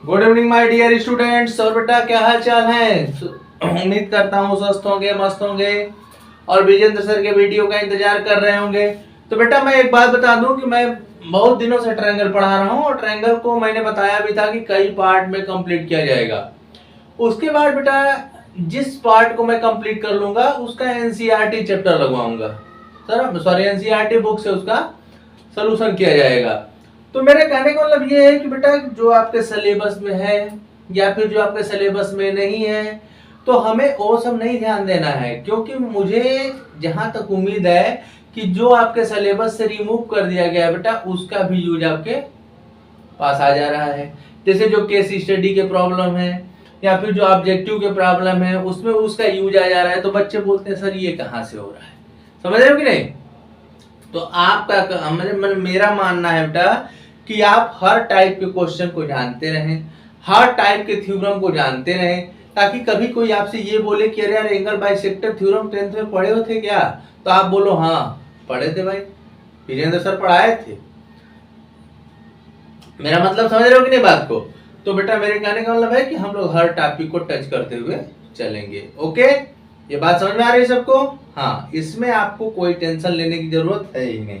Good evening my dear students. और बेटा क्या हाल चाल है? उम्मीद करता हूँ स्वस्थ होंगे, मस्त होंगे और विजेंद्र सर के वीडियो का इंतजार कर रहे होंगे। तो बेटा मैं एक बात बता दूं कि मैं बहुत दिनों से ट्रायंगल पढ़ा रहा हूँ और ट्रायंगल को मैंने बताया भी था कि कई पार्ट में कंप्लीट किया जाएगा। उसके बाद बेटा जिस पार्ट को मैं कंप्लीट कर लूंगा उसका एनसीईआरटी चैप्टर लगवाऊंगा, सर सॉरी एनसीईआरटी बुक से उसका सोल्यूशन किया जाएगा। तो मेरे कहने का मतलब ये है कि बेटा जो आपके सिलेबस में है या फिर जो आपके सिलेबस में नहीं है तो हमें वो सब नहीं ध्यान देना है, क्योंकि मुझे जहां तक उम्मीद है कि जो आपके सिलेबस से रिमूव कर दिया गया बेटा उसका भी यूज आपके पास आ जा रहा है। जैसे जो केस स्टडी के प्रॉब्लम है या फिर जो ऑब्जेक्टिव के प्रॉब्लम है उसमें उसका यूज आ जा रहा है। तो बच्चे बोलते हैं सर ये कहाँ से हो रहा है, समझ रहे हो कि नहीं? तो आपका मेरा मानना है बेटा कि आप हर टाइप के क्वेश्चन को जानते रहें, हर टाइप के थ्योरम को जानते रहें, ताकि कभी कोई आपसे ये बोले कि अरे यार एंगल बाइसेक्टर थ्योरम 10th में पढ़े हो थे क्या, तो आप बोलो हाँ पढ़े थे भाई, विजेंद्र सर पढ़ाए थे। मेरा मतलब समझ रहे हो कि नहीं बात को? तो बेटा मेरे कहने का मतलब है कि हम लोग हर टॉपिक को टच करते हुए चलेंगे। ओके, ये बात समझ में आ रही है सबको? हाँ, इसमें आपको कोई टेंशन लेने की जरूरत है ही नहीं।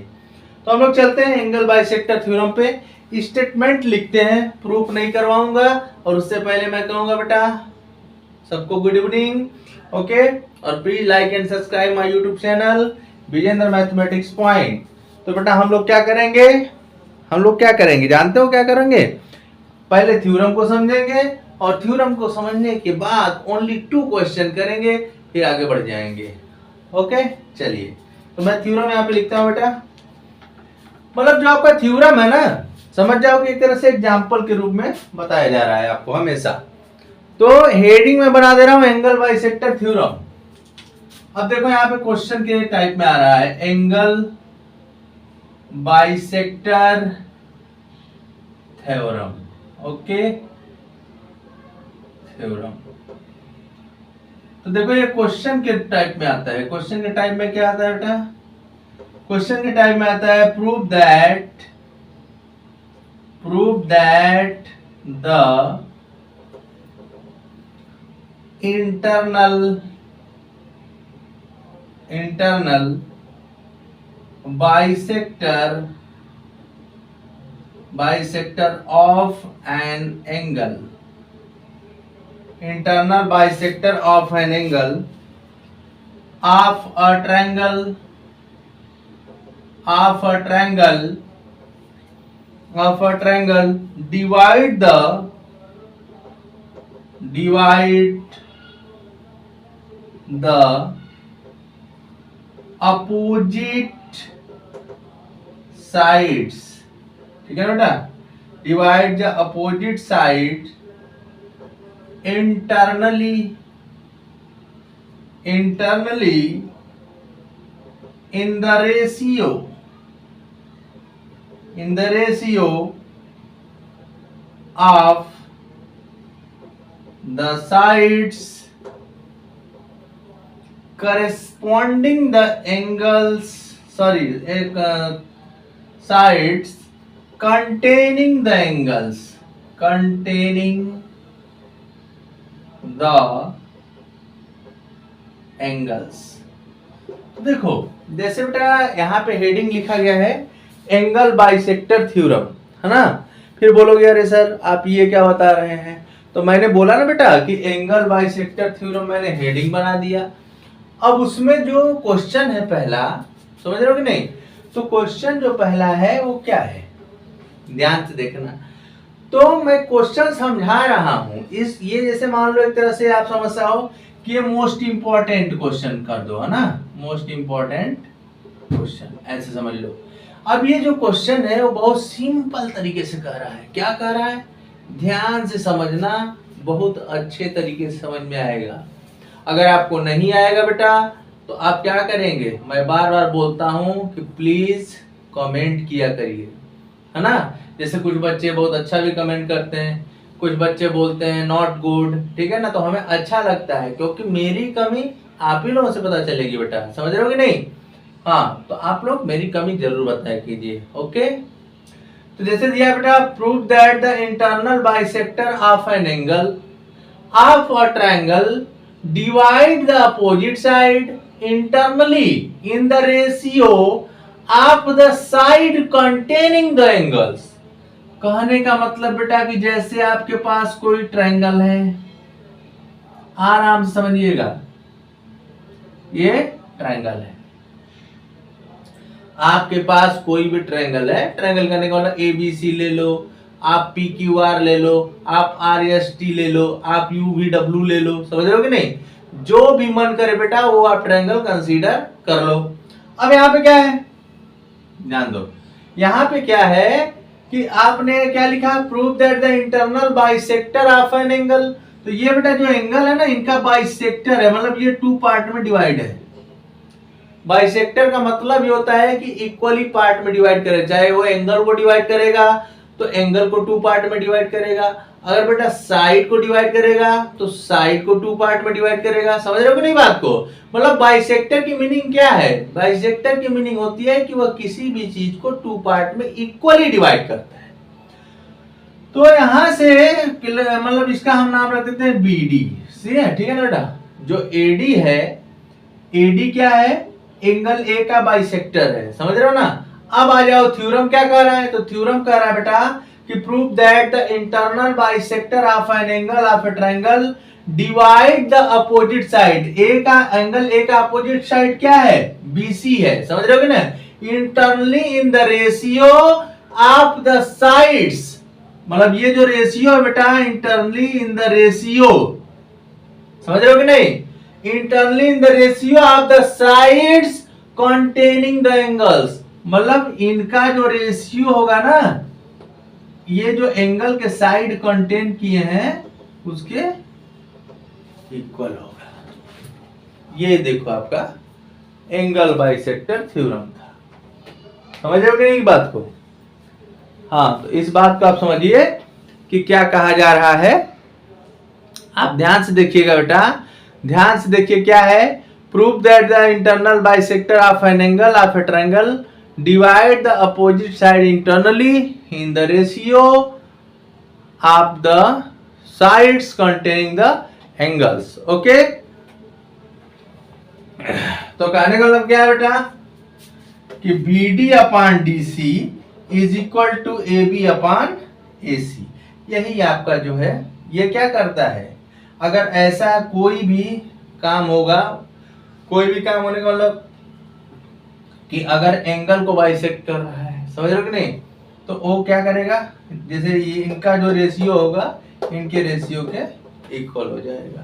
तो हम लोग चलते हैं एंगल बाइसेक्टर थ्योरम पे, स्टेटमेंट लिखते हैं, प्रूफ नहीं करवाऊंगा। और उससे पहले मैं कहूंगा बेटा सबको गुड इवनिंग। ओके, और please like and subscribe my YouTube channel Vijendra mathematics point. तो बेटा हम लोग क्या करेंगे, जानते हो क्या करेंगे? पहले थ्योरम को समझेंगे और थ्योरम को समझने के बाद ओनली 2 क्वेश्चन करेंगे, फिर आगे बढ़ जाएंगे। ओके चलिए, तो मैं थ्योरम यहाँ पे लिखता हूँ बेटा। मतलब जो आपका थ्योरम है ना, समझ जाओ कि एक तरह से एग्जाम्पल के रूप में बताया जा रहा है आपको हमेशा। तो हेडिंग में बना दे रहा हूं एंगल बाइसेक्टर थ्योरम। अब देखो यहाँ पे क्वेश्चन के टाइप में आ रहा है angle bisector theorem. Okay theorem, तो देखो ये क्वेश्चन के टाइप में आता है। क्वेश्चन के टाइप में क्या आता है बेटा? क्वेश्चन के टाइप में आता है prove that the internal bisector of an angle, internal bisector of an angle of a triangle divide the opposite sides। ठीक है बेटा, divide the opposite side internally in the ratio of the sides corresponding the angles, sides containing the angles। तो देखो जैसे बेटा यहाँ पे heading लिखा गया है एंगल बाइसेक्टर थ्योरम, है ना? फिर बोलोगे अरे सर आप ये क्या बता रहे हैं? तो मैंने बोला ना बेटा कि एंगल बाइसेक्टर थ्योरम मैंने हेडिंग बना दिया। अब उसमें जो क्वेश्चन है पहला, समझ रहे हो कि नहीं? तो क्वेश्चन जो पहला है वो क्या है, ध्यान से देखना। तो मैं क्वेश्चन समझा रहा हूं ये जैसे मान लो एक तरह से आप समझ आओ कि ये मोस्ट इंपॉर्टेंट क्वेश्चन कर दो, है ना? मोस्ट इंपॉर्टेंट क्वेश्चन ऐसे समझ लो। अब ये जो क्वेश्चन है वो बहुत सिंपल तरीके से कह रहा है। क्या कह रहा है? ध्यान से समझना, बहुत अच्छे तरीके से समझ में आएगा। अगर आपको नहीं आएगा बेटा तो आप क्या करेंगे, मैं बार बार बोलता हूं कि प्लीज कमेंट किया करिए, है ना? जैसे कुछ बच्चे बहुत अच्छा भी कमेंट करते हैं, कुछ बच्चे बोलते हैं नॉट गुड, ठीक है ना? तो हमें अच्छा लगता है क्योंकि मेरी कमी आप ही लोगों से पता चलेगी बेटा, समझ रहे हो कि नहीं? हाँ, तो आप लोग मेरी कमी जरूर बताया कीजिए। ओके, तो जैसे दिया बेटा, prove that the internal bisector of an angle of a triangle divide the opposite side internally in the ratio of the side containing the angles. कहने का मतलब बेटा कि जैसे आपके पास कोई ट्रायंगल है, आराम से समझिएगा, ये ट्रायंगल है, आपके पास कोई भी ट्रायंगल है, ट्रायंगल करने का मतलब ABC ले लो, आप PQR ले लो, आप RST ले लो, आप UVW ले लो, समझ रहे हो कि नहीं? जो भी मन करे बेटा वो आप ट्रायंगल कंसीडर कर लो। अब यहाँ पे क्या है, ध्यान दो, यहाँ पे क्या है कि आपने क्या लिखा, prove that the internal bisector of an angle. तो ये बेटा जो एंगल है ना, इनका बाइसेक्टर है, मतलब ये 2 पार्ट में डिवाइड है। बाइसेक्टर का मतलब ये होता है कि इक्वली पार्ट में डिवाइड करे, चाहे वो एंगल को डिवाइड करेगा तो एंगल को 2 पार्ट में डिवाइड करेगा, अगर बेटा साइड को डिवाइड करेगा तो साइड को 2 पार्ट में डिवाइड करेगा। समझ रहे हो कि नहीं बात को? मतलब बाइसेक्टर की मीनिंग क्या है? बाइसेक्टर की मीनिंग होती है कि वह किसी भी चीज को 2 पार्ट में इक्वली डिवाइड करता है। तो यहां से मतलब इसका हम नाम रख देते हैं BD, ठीक है ना बेटा? जो AD है, AD क्या है? एंगल A का बाइसेक्टर है, समझ रहे हो ना? अब आ जाओ, थ्योरम क्या कह रहा है? तो थ्योरम कह रहा है बेटा कि prove that the internal bisector of an angle of a triangle divide the opposite side. A का एंगल A का अपोजिट साइड क्या है? BC है, समझ रहे हो कि ना? Internally in the ratio of the sides, मतलब ये जो रेशियो है बेटा, इंटरनली इन द रेशियो, समझ रहे हो कि नहीं? Internally in the ratio of the sides containing the angles, मतलब इनका जो रेशियो होगा ना, ये जो एंगल के साइड कंटेन किए हैं उसके इक्वल होगा। ये देखो आपका एंगल बाइसेक्टर थ्योरम था, समझ रहे हो कि नहीं बात को? हाँ, तो इस बात को आप समझिए कि क्या कहा जा रहा है। आप ध्यान से देखिएगा बेटा, ध्यान से देखिए क्या है। Prove that the internal bisector of an angle of a triangle divide the opposite side internally in the ratio of the sides containing the angles. Okay, तो कहने का मतलब क्या है बेटा कि BD upon DC is equal to AB upon AC। यही आपका जो है, ये क्या करता है, अगर ऐसा कोई भी काम होगा, कोई भी काम होने का मतलब कि अगर एंगल को बाइसेक्ट कर रहा है, समझ रहे हो कि नहीं? तो वो क्या करेगा, जैसे ये इनका जो रेशियो होगा इनके रेशियो के इक्वल हो जाएगा,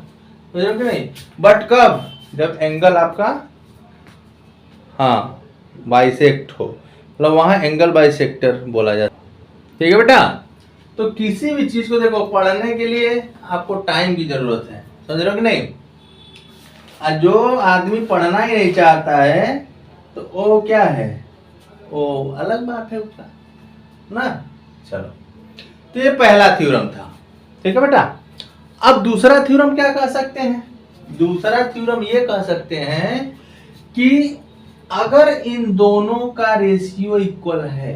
समझ रहे हो कि नहीं? बट कब? जब एंगल आपका हाँ बाइसेक्ट हो, मतलब वहां एंगल बाइसेक्टर बोला जाता है। ठीक है बेटा? तो किसी भी चीज को देखो, पढ़ने के लिए आपको टाइम की जरूरत है, समझ रहे हो कि नहीं? और जो आदमी पढ़ना ही नहीं चाहता है तो वो क्या है, वो अलग बात है उसका ना। चलो, तो ये पहला थ्योरम था, ठीक है बेटा? अब दूसरा थ्योरम क्या कह सकते हैं? दूसरा थ्योरम ये कह सकते हैं कि अगर इन दोनों का रेशियो इक्वल है,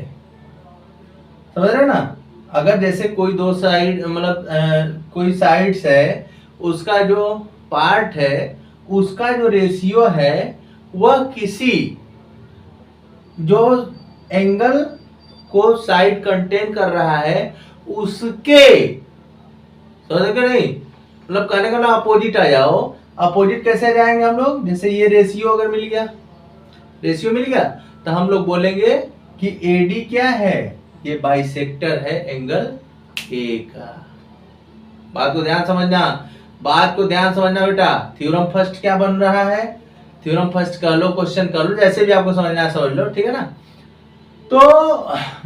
समझ रहे हो ना? अगर जैसे कोई दो साइड, मतलब कोई साइड्स है, उसका जो पार्ट है उसका जो रेशियो है वह किसी जो एंगल को साइड कंटेन कर रहा है उसके, समझ के नहीं? मतलब कहने का ना अपोजिट आ जाओ। अपोजिट कैसे आ जाएंगे हम लोग? जैसे ये रेशियो अगर मिल गया, रेशियो मिल गया, तो हम लोग बोलेंगे कि AD क्या है? ये बाइसेक्टर है एंगल A का। बात को ध्यान समझना, बात को ध्यान समझना बेटा। थ्योरम फर्स्ट क्या बन रहा है? थ्योरम फर्स्ट कर लो, क्वेश्चन कर लो, जैसे भी आपको समझना है समझ लो, ठीक है ना? तो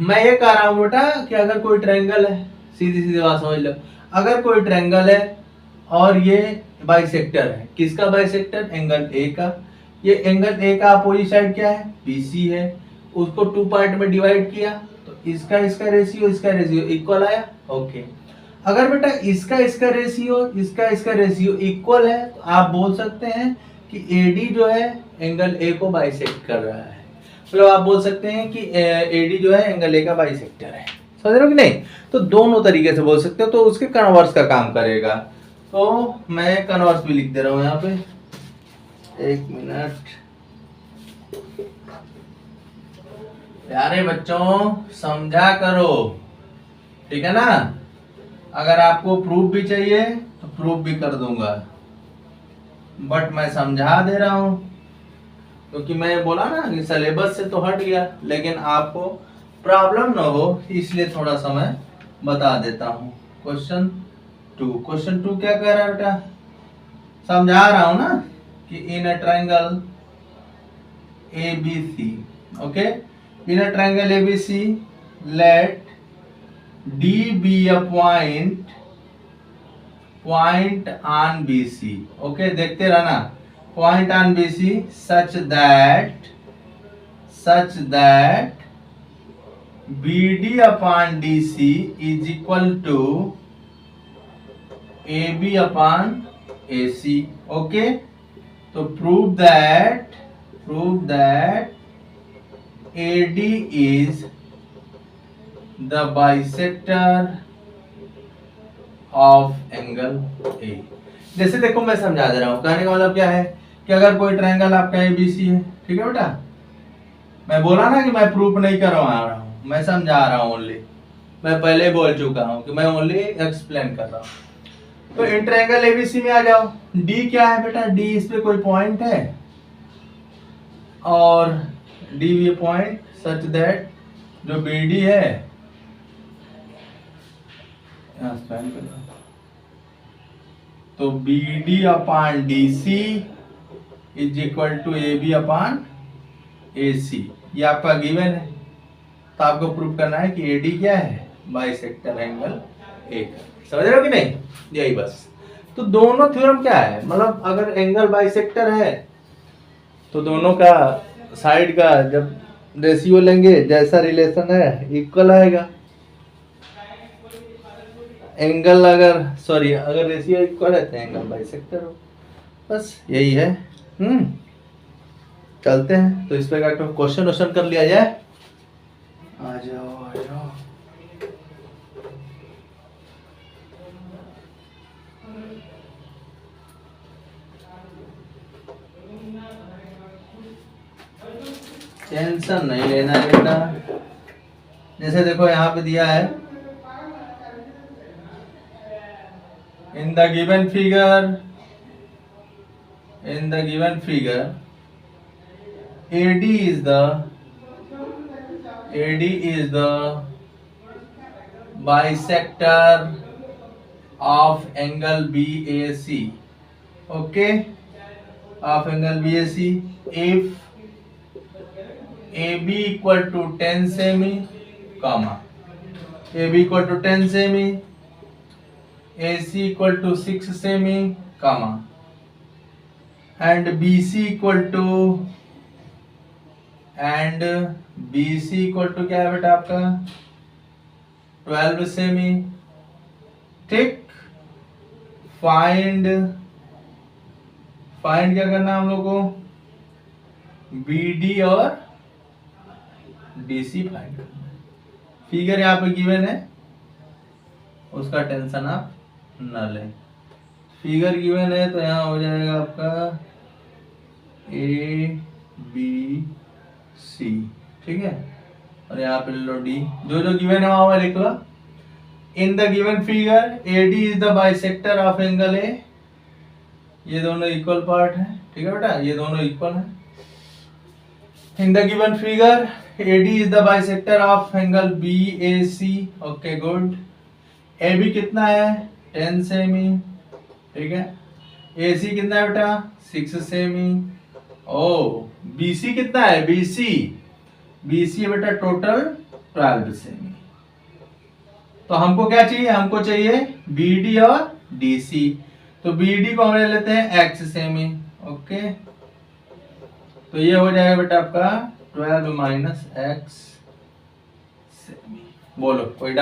मैं ये कह रहा हूं बेटा कि अगर कोई ट्रायंगल है, सीधी सीधी बात समझ लो, अगर कोई ट्रायंगल है और ये बाइसेक्टर है, किसका बाइसेक्टर? एंगल A का। ये एंगल A का अपोजिट साइड क्या है? BC है। उसको 2 पार्ट में डिवाइड किया तो इसका इसका रेशियो इक्वल आया। ओके, अगर बेटा इसका रेशियो इक्वल है तो आप बोल सकते हैं कि AD जो है एंगल A को बाइसेक्ट कर रहा है। मतलब आप बोल सकते हैं कि AD जो है एंगल A का बाइसेक्टर है। समझ रहे हो कि नहीं? तो दोनों तरीके से बोल सकते हो, तो उसके कन्वर्स का काम करेगा। तो मैं कन्वर्स भी लिख दे रहा हूं यहाँ पे, 1 मिनट। प्यारे बच्चों समझा करो, ठीक है ना? अगर आपको प्रूफ भी चाहिए तो प्रूफ भी कर दूंगा, बट मैं समझा दे रहा हूं क्योंकि मैं बोला ना कि सिलेबस से तो हट गया, लेकिन आपको प्रॉब्लम ना हो इसलिए थोड़ा सा मैं बता देता हूं। क्वेश्चन 2 क्या कह रहा है बेटा? समझा रहा हूं ना कि in a triangle ABC, okay, in a triangle ABC let D be a point on BC, okay, देखते रहना, point on BC such that BD upon DC is equal to AB upon AC, okay. तो prove that AD is the bisector of angle A। जैसे देखो मैं समझा दे रहा हूं, कहने का मतलब क्या है कि अगर कोई ट्रायंगल आपका ABC है, ठीक है बेटा, मैं बोला ना कि मैं प्रूफ नहीं करवा रहा हूं, मैं समझा रहा हूं ओनली, मैं पहले बोल चुका हूं कि मैं ओनली एक्सप्लेन कर रहा हूं। तो इन ट्रायंगल ABC में आ जाओ। D क्या है बेटा? D इस पे कोई पॉइंट है और D ये पॉइंट सच दैट जो BD है, यहां स्पेन कर दो, तो BD upon DC is equal to AB upon AC, ये आपका गिवन है। तो आपको प्रूव करना है कि AD क्या है? बाइसेक्टर एंगल A का। समझ रहे हो कि नहीं? यही बस। तो दोनों थ्योरम क्या है, मतलब अगर एंगल बाइसेक्टर है तो दोनों का साइड का जब रेशियो लेंगे, जैसा रिलेशन है इक्वल आएगा। एंगल अगर रेशियो इक्वल है तो एंगल बाइसेक्टर हो, बस यही है। चलते हैं, तो इस पे क्वेश्चन कर लिया जाए। आ जाओ। टेंशन नहीं लेना है बेटा। जैसे देखो यहाँ पे दिया है, इन the given figure AD is the bisector of angle BAC, okay, of angle BAC if AB equal to 10 semi, comma, AB equal to 10 semi, AC equal to 6 semi, comma, and BC equal to क्या है बेटा आपका? 12 semi, ठीक। Find क्या करना है हम लोग को? BD और DC फाइंड करना है। फिगर यहाँ पे गिवन है, उसका टेंशन आप न लें। फिगर गिवन है तो यहाँ हो जाएगा आपका ABC, ठीक है, और यहाँ पे लो D, जो गिवन है वहां लिख लो। In the given figure AD is the bisector of angle A, ये दोनों इक्वल पार्ट है, ठीक है बेटा, ये दोनों इक्वल है। इन the given figure AD is the bisector of angle BAC, okay good. AB कितना है? 10 सेमी, ठीक है। AC कितना है बेटा? 6 सेमी। ओ BC कितना है? BC है बेटा टोटल 12 सेमी। तो हमको क्या चाहिए? हमको चाहिए BD और DC। तो BD को हम ले लेते हैं X सेमी, ओके। तो ये हो जाएगा बेटा आपका 12 माइनस X सेमी। बोलो कोई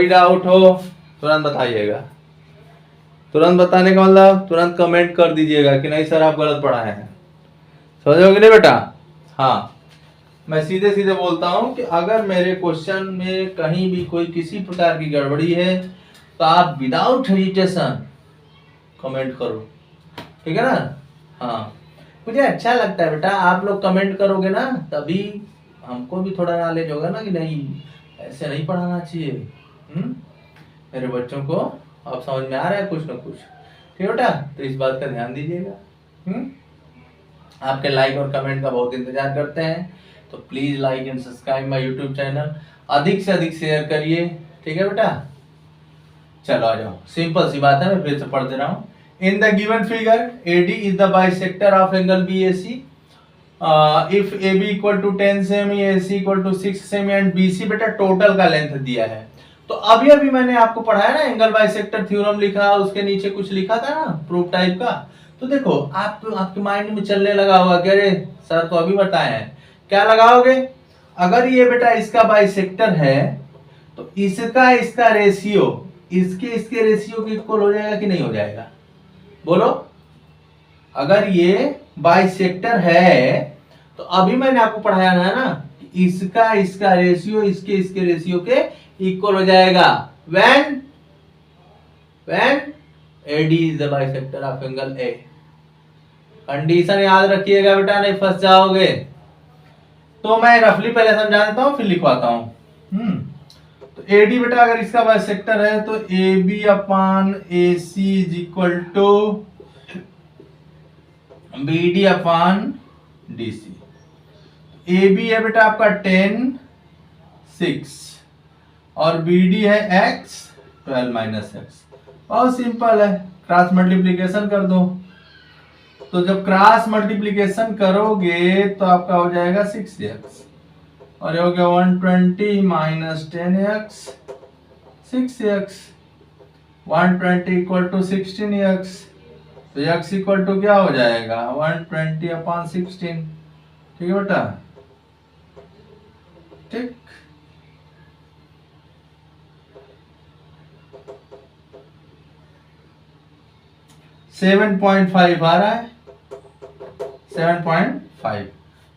डाउट हो तुरंत बताइएगा। तुरंत बताने का मतलब तुरंत कमेंट कर दीजिएगा कि नहीं सर आप गलत पढ़ाए हैं। समझोगे नहीं बेटा? हाँ, मैं सीधे सीधे बोलता हूं कि अगर मेरे क्वेश्चन में कहीं भी कोई किसी प्रकार की गड़बड़ी है तो आप विदाउट हेजिटेशन कमेंट करो, ठीक है ना। हाँ, मुझे अच्छा लगता है बेटा, आप लोग कमेंट करोगे ना तभी हमको भी थोड़ा नॉलेज होगा ना कि नहीं ऐसे नहीं पढ़ाना चाहिए। मेरे बच्चों को अब समझ में आ रहा है कुछ ना कुछ, ठीक है बेटा। तो इस बात का ध्यान दीजिएगा। आपके लाइक और कमेंट का बहुत इंतजार करते हैं, तो please like and subscribe my YouTube channel, अधिक से अधिक शेयर करिए, ठीक है बेटा। चलो आ जाओ, सिंपल सी बात है, मैं फिर से पढ़ दे रहा हूँ। In the given figure AD is the bisector of angle BAC if AB equal to 10 सेमी, AC इक्वल टू 6 सेमी एंड BC बेटा टोटल का लेंथ दिया है। तो अभी अभी मैंने आपको पढ़ाया ना, एंगल बाइसेक्टर थ्योरम लिखा, उसके नीचे कुछ लिखा था ना प्रूफ टाइप का। तो देखो आपके माइंड में चलने लगा होगा कि अरे सर तो अभी बताए हैं, क्या लगाओगे? अगर ये बेटा इसका बाइसेक्टर है तो इसका रेशियो इसके रेशियो के इक्वल हो जाएगा कि नहीं हो जाएगा? बोलो। अगर ये बाइसेक्टर है तो अभी मैंने आपको पढ़ाया है ना, इसका रेशियो इसके रेशियो के इक्वल हो जाएगा when AD is the bisector of angle A। Condition याद रखिएगा बेटा, नहीं फंस जाओगे। तो मैं रफली पहले समझा देता हूं फिर लिखवाता हूं। तो AD बेटा अगर इसका बाइसेक्टर है तो AB upon AC is equal to BD upon DC। AB है बेटा आपका 10 6 और BD है x 12 माइनस एक्स। बहुत सिंपल है, क्रॉस मल्टीप्लीकेशन कर दो। तो जब क्रॉस मल्टीप्लीकेशन करोगे तो आपका हो जाएगा 6x और ये हो गया 120 minus 10x 6x 120 equal to 16x। तो x इक्वल टू क्या हो जाएगा 120 अपॉन 16, ठीक है बेटा। ठीक, सेवन 7.5 आ रहा है, 7.5।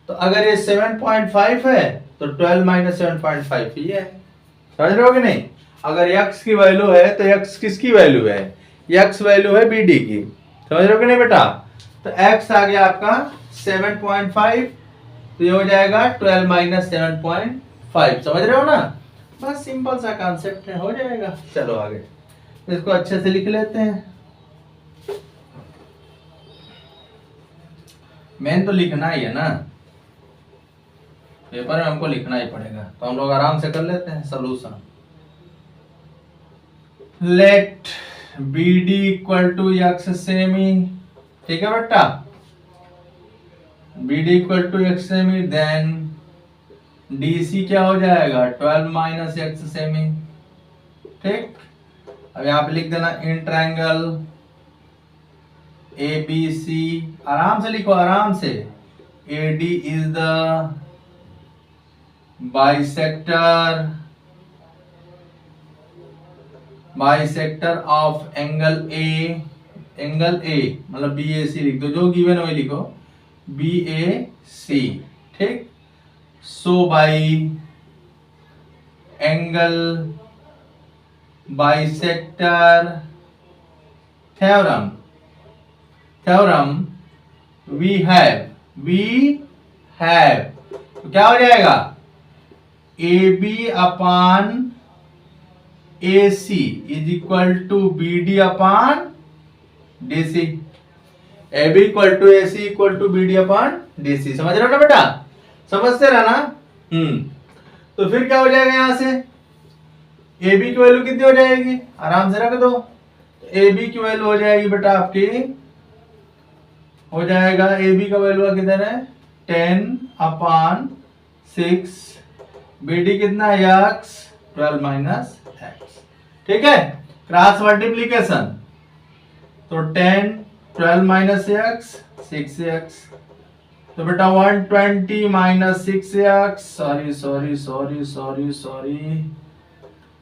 तो अगर ये 7.5 है तो 12 माइनस 7.5 ही है, समझ रहे हो कि नहीं? अगर x की वैल्यू है तो x किसकी वैल्यू है? x वैल्यू है BD की, समझ रहे हो कि नहीं बेटा? तो x आ गया आपका 7.5, तो ये हो जाएगा 12 माइनस 7.5, समझ रहे हो ना? बस सिंपल सा कॉन्सेप्ट है, हो जाएगा। चलो आगे इसको अच्छे से लिख लेते हैं। मेन तो लिखना ही है ना, पेपर में हमको लिखना ही पड़ेगा, तो हम लोग आराम से कर लेते हैं solution. Let BD equal to x सेमी, ठीक है बेटा। BD इक्वल टू x सेमी, देन DC क्या हो जाएगा 12 माइनस x सेमी, ठीक। अब यहाँ पे लिख देना इन ट्रायंगल ABC, आराम से लिखो आराम से। AD is the bisector of angle A, angle A मतलब BAC लिख दो, जो गिवन है लिखो BAC, ठीक। So by angle bisector theorem we have तो क्या हो जाएगा AB upon AC is equal to BD upon DC। AB equal to AC equal to BD upon DC, समझ रहे हो ना बेटा? समझते रहना। तो फिर क्या हो जाएगा यहां से AB की वैल्यू कितनी हो जाएगी, आराम से रख दो। तो AB की वैल्यू हो जाएगी बेटा आपकी, हो जाएगा AB का वैल्यू कितना है 10 अपान 6, BD कितना है x 12 माइनस x, ठीक है। क्रॉस मल्टीप्लीकेशन तो 10 12 माइनस x 6x, तो बेटा 120 minus 6x, sorry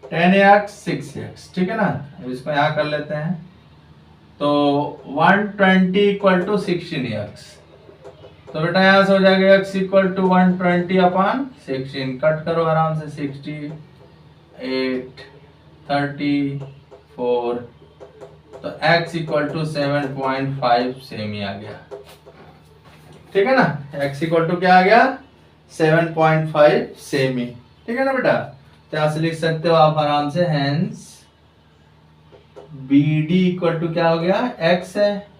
10x 6x, ठीक है ना। अब इसको यहाँ कर लेते हैं। तो 120 इक्वल टू 16x, तो बेटा यहाँ से हो जाएगा x इक्वल टू 120/16, कट करो आराम से, 68 34, तो x इक्वल टू 7.5 सेमी आ गया। ठीक है ना, x इक्वल टू क्या आ गया, 7.5 सेमी। ठीक है ना बेटा, तो यहाँ से लिख सकते हो आप आराम से, हेंस BD इक्वल टू क्या हो गया, x है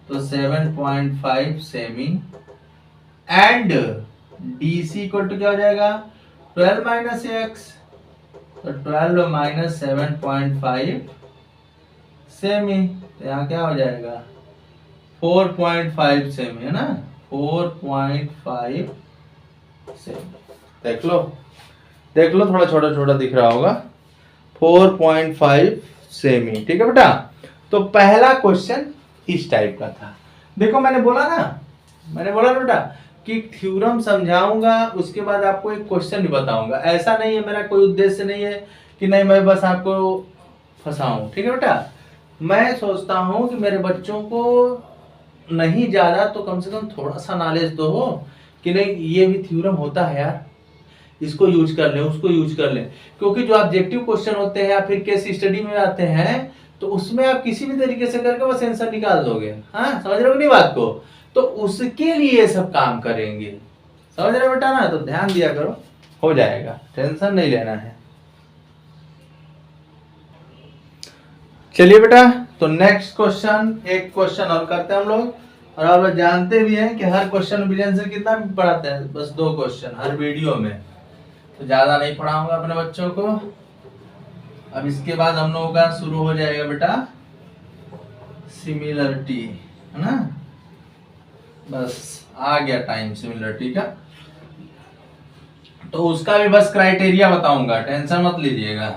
तो 7.5 सेमी, एंड DC इक्वल टू क्या हो जाएगा, 12 माइनस x, तो 12 माइनस 7.5 सेमी, तो यहाँ क्या हो जाएगा, 4.5 सेमी, है ना, 4.5 सेमी। देख लो थोड़ा छोटा छोटा दिख रहा होगा, 4.5 सेमी। ठीक है बेटा, तो पहला क्वेश्चन इस टाइप का था। देखो मैंने बोला ना बेटा कि थ्योरम समझाऊंगा, उसके बाद आपको एक क्वेश्चन भी बताऊंगा। ऐसा नहीं है, मेरा कोई उद्देश्य नहीं है कि नहीं मैं बस आपको फंसाऊं। ठीक है बेटा, मैं सोचता हूं कि मेरे बच्चों को नहीं ज्यादा तो कम से कम थोड़ा सा नॉलेज दो हो कि नहीं ये भी थ्योरम होता है यार, इसको यूज कर ले, उसको यूज कर ले। क्योंकि जो ऑब्जेक्टिव क्वेश्चन होते हैं या फिर केस स्टडी में आते हैं, तो उसमें आप किसी भी तरीके से करके बस आंसर निकाल दोगे। हाँ, समझ रहे हो नहीं बात को, तो उसके लिए ये सब काम करेंगे। समझ रहे हो बेटा ना, तो ध्यान दिया करो, हो जाएगा, टेंशन नहीं लेना है। चलिए बेटा, तो नेक्स्ट क्वेश्चन, एक क्वेश्चन और करते हैं हम लोग। और आप लोग जानते भी हैं कि हर क्वेश्चन विजन से कितना पढ़ाते हैं, बस 2 क्वेश्चन हर वीडियो में, तो ज्यादा नहीं पढ़ाऊंगा अपने बच्चों को। अब इसके बाद हम लोगों का शुरू हो जाएगा बेटा सिमिलरिटी, है ना, बस आ गया टाइम सिमिलरिटी का, तो उसका भी बस क्राइटेरिया बताऊंगा, टेंशन मत लीजिएगा।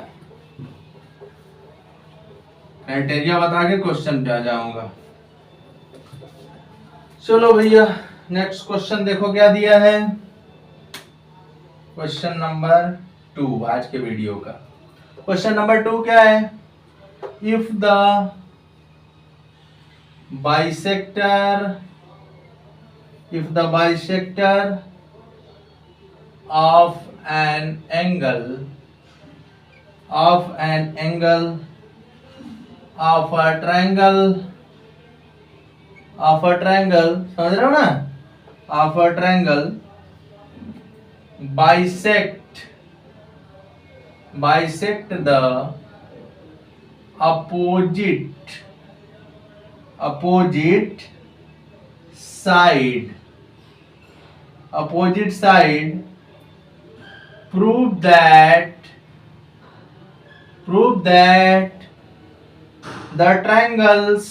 क्राइटेरिया बता के क्वेश्चन पे आ जाऊंगा। चलो भैया, नेक्स्ट क्वेश्चन देखो क्या दिया है, क्वेश्चन नंबर 2 आज के वीडियो का। क्वेश्चन नंबर 2 क्या है, if the bisector of an angle of a triangle, समझ रहे हो ना, of a triangle bisect the opposite side, prove that the triangles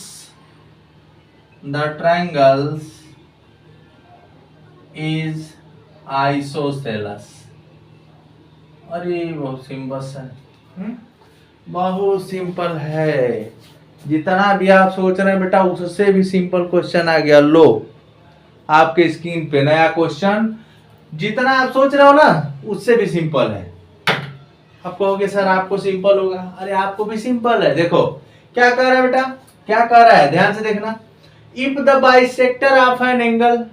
is isosceles। अरे बहुत सिंपल है, बहुत सिंपल है, जितना भी आप सोच रहे हैं बेटा उससे भी सिंपल क्वेश्चन आ गया। लो आपके स्क्रीन पे नया क्वेश्चन, जितना आप सोच रहे हो ना उससे भी सिंपल है। आप कहोगे सर आपको सिंपल होगा, अरे आपको भी सिंपल है। देखो क्या कह रहा है बेटा, क्या कह रहा है, ध्यान से देखना। If the bisector of an angle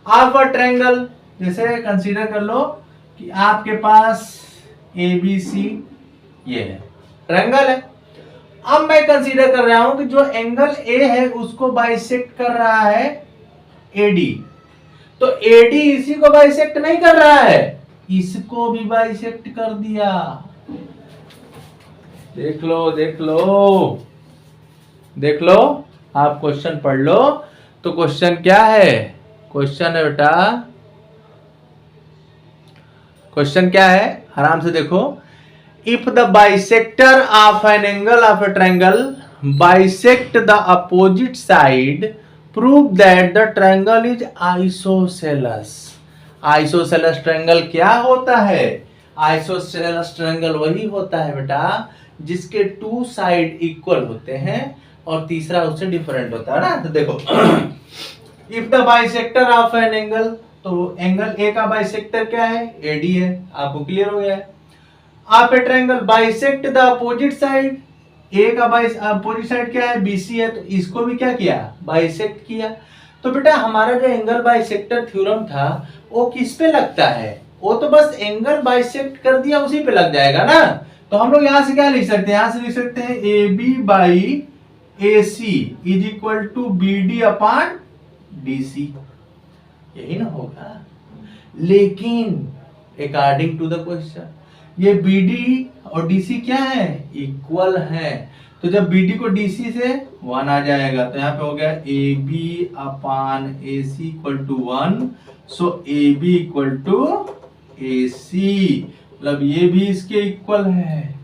of a triangle, जैसे कंसीडर कर लो कि आपके पास ABC ये है, ट्रायंगल है। अब मैं कंसीडर कर रहा हूं कि जो एंगल A है उसको बाइसेक्ट कर रहा है AD, तो AD इसी को बाइसेक्ट नहीं कर रहा है, इसको भी बाइसेक्ट कर दिया। देख लो आप क्वेश्चन पढ़ लो। तो क्वेश्चन क्या है, क्वेश्चन है बेटा, क्वेश्चन क्या है, आराम से देखो। If the bisector of an angle of a triangle bisect the opposite side, prove that the triangle is isosceles. Isosceles triangle क्या होता है, आइसोसेलस ट्रायंगल वही होता है बेटा जिसके 2 साइड इक्वल होते हैं और तीसरा उससे डिफरेंट होता है ना। तो देखो if the bisector of an angle, तो एंगल ए का बाइसेक्टर क्या है, AD है, आपको क्लियर हो गया है। Of a triangle bisect the opposite side, A का अपोजिट साइड क्या है, BC है, तो इसको भी क्या किया, बाइसेक्ट किया। तो बेटा हमारा जो एंगल बाइसेक्टर थ्योरम था वो किस पे लगता है? वो तो बस एंगल बाइसेक्ट कर दिया उसी पे लग जाएगा ना। तो हम लोग यहां से क्या लिख सकते हैं? यहां से लिख सकते हैं A B by A C is equal to B D upon D C, यही ना होगा। लेकिन अकॉर्डिंग टू द क्वेश्चन ये बी डी और डी सी क्या है? इक्वल है। तो जब बी डी को डी सी से 1 आ जाएगा तो यहाँ पे हो गया A B upon A C equal to 1, so A B equal to A C, मतलब ये भी इसके इक्वल है,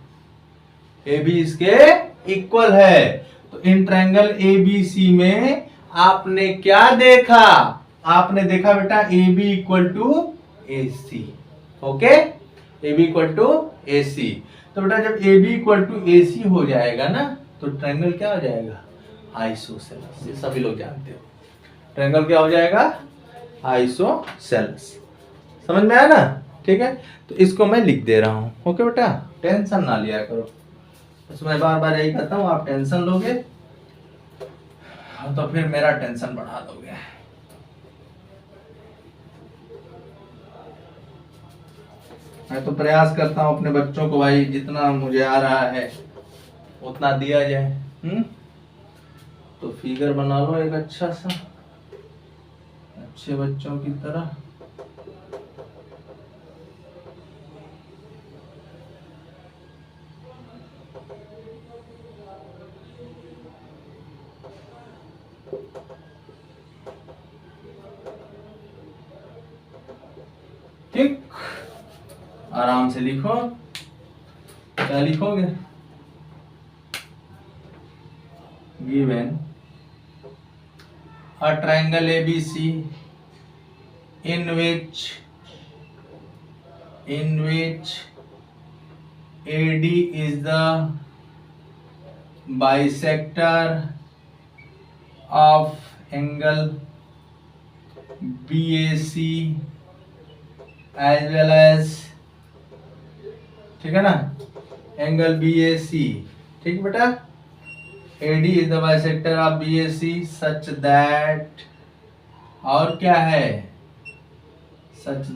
ए बी इसके इक्वल है। तो in triangle A B C में आपने क्या देखा? आपने देखा बेटा A B equal to A C. Okay, A B equal to A C. तो बेटा जब A B equal to A C हो जाएगा ना तो ट्रायंगल क्या हो जाएगा? आइसोसेलेस। ये सभी लोग जानते हो। ट्रायंगल क्या हो जाएगा? आइसोसेलेस। समझ में आया ना? ठीक है, तो इसको मैं लिख दे रहा हूं। ओके बेटा, टेंशन ना लिया करो। बस मैं बार बार यही कहता हूं, आप टेंशन लोगे तो फिर मेरा टेंशन बढ़ा दोगे। मैं तो प्रयास करता हूं अपने बच्चों को भाई जितना मुझे आ रहा है उतना दिया जाए। तो फिगर बना लो एक अच्छा सा, अच्छे बच्चों की तरह। ठीक, आराम से लिखो। क्या लिखोगे? Given a triangle ABC in which AD is the bisector of angle BAC as well as, ठीक है ना, एंगल BAC। ठीक बेटा, AD is the bisector of BAC such that, और क्या है? such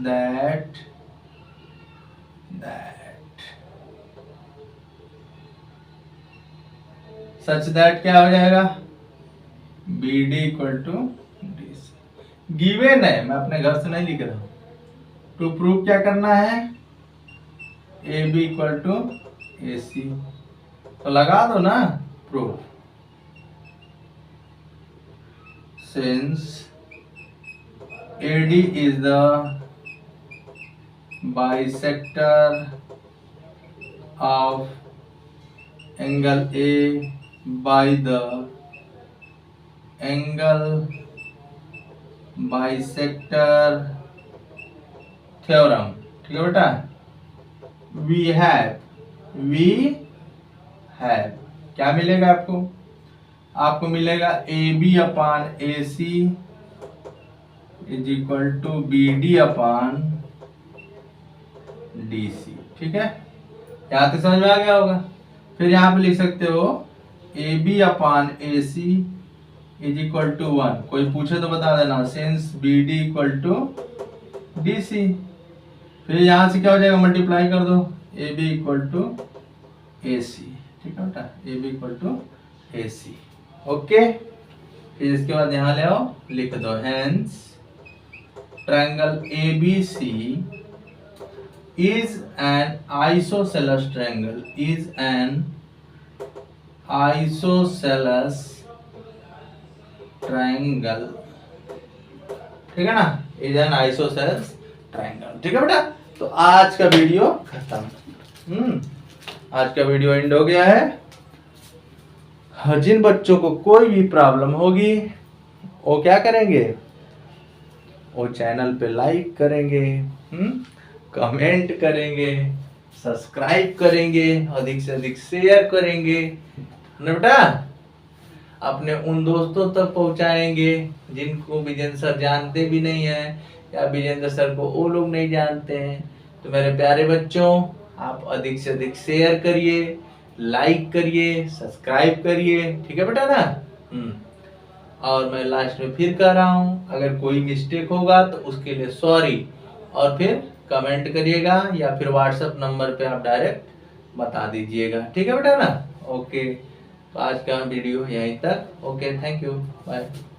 that क्या हो जाएगा? BD equal to DC। Given है, मैं अपने घर से नहीं लिख रहा हूं। टू प्रूव क्या करना है? AB equal to AC। तो लगा दो ना proof. Since AD is the bisector of angle A by the angle bisector theorem, ठीक है बेटा, we have क्या मिलेगा आपको? आपको मिलेगा A B upon A C is equal to B D upon D C. ठीक है, यहाँ तक समझ में आ गया होगा। फिर यहाँ पे लिख सकते हो A B upon A C is equal to 1। कोई पूछे तो बता देना, since B D equal to D C. फिर यहाँ से क्या हो जाएगा? मल्टीप्लाई कर दो, A B equal to A C. ठीक है बेटा, A B equal to A C. Okay, फिर इसके बाद यहाँ ले आओ, लिख दो hence triangle ABC is an isosceles triangle, is an isosceles triangle। ठीक है ना, is an isosceles triangle। ठीक है बेटा, तो आज का वीडियो खत्म। आज का वीडियो एंड हो गया है। जिन बच्चों को कोई भी प्रॉब्लम होगी वो क्या करेंगे? वो चैनल पे लाइक करेंगे, कमेंट करेंगे, सब्सक्राइब करेंगे, अधिक से अधिक शेयर करेंगे ना बेटा। अपने उन दोस्तों तक पहुंचाएंगे जिनको विजेंद्र सर जानते भी नहीं है या विजेंद्र सर को वो लोग नहीं जानते हैं। तो मेरे प्यारे बच्चों, आप अधिक से अधिक शेयर करिए, लाइक करिए, सब्सक्राइब करिए। ठीक है बेटा ना। और मैं लास्ट में फिर कह रहा हूँ, अगर कोई मिस्टेक होगा तो उसके लिए सॉरी, और फिर कमेंट करिएगा या फिर व्हाट्सएप नंबर पे आप डायरेक्ट बता दीजिएगा। ठीक है बेटा ना। ओके, तो आज का वीडियो यहीं तक। Okay, thank you, bye.